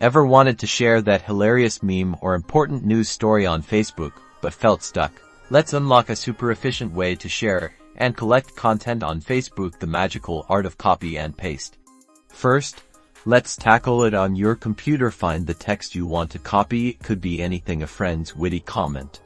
Ever wanted to share that hilarious meme or important news story on Facebook, but felt stuck? Let's unlock a super efficient way to share and collect content on Facebook, the magical art of copy and paste. First, let's tackle it on your computer. Find the text you want to copy. It could be anything: a friend's witty comment,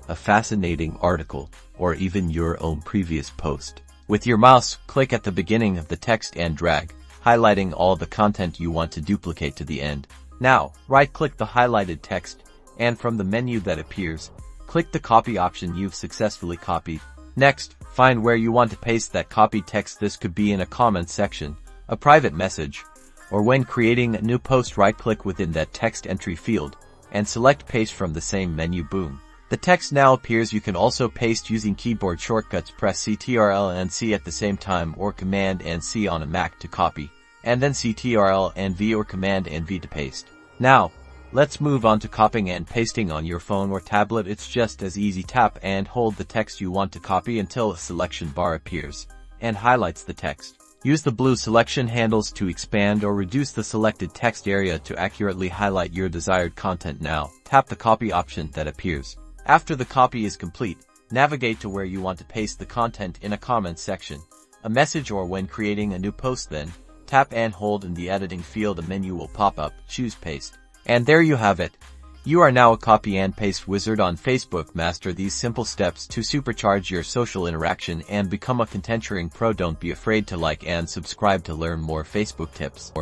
a fascinating article, or even your own previous post. With your mouse, click at the beginning of the text and drag, highlighting all the content you want to duplicate to the end. Now, right-click the highlighted text, and from the menu that appears, click the copy option you've successfully copied. Next, find where you want to paste that copied text. This could be in a comment section, a private message, or when creating a new post. Right-click within that text entry field, and select Paste from the same menu. Boom. The text now appears. You can also paste using keyboard shortcuts. Press Ctrl and C at the same time, or Command and C on a Mac to copy, and then Ctrl and V or Command and V to paste. Now, let's move on to copying and pasting on your phone or tablet. It's just as easy. Tap and hold the text you want to copy until a selection bar appears and highlights the text. Use the blue selection handles to expand or reduce the selected text area to accurately highlight your desired content. Now, tap the copy option that appears. After the copy is complete, navigate to where you want to paste the content in a comment section, a message, or when creating a new post. Then, tap and hold in the editing field. A menu will pop up. Choose Paste. And there you have it. You are now a copy and paste wizard on Facebook. Master these simple steps to supercharge your social interaction and become a content sharing pro. Don't be afraid to like and subscribe to learn more Facebook tips.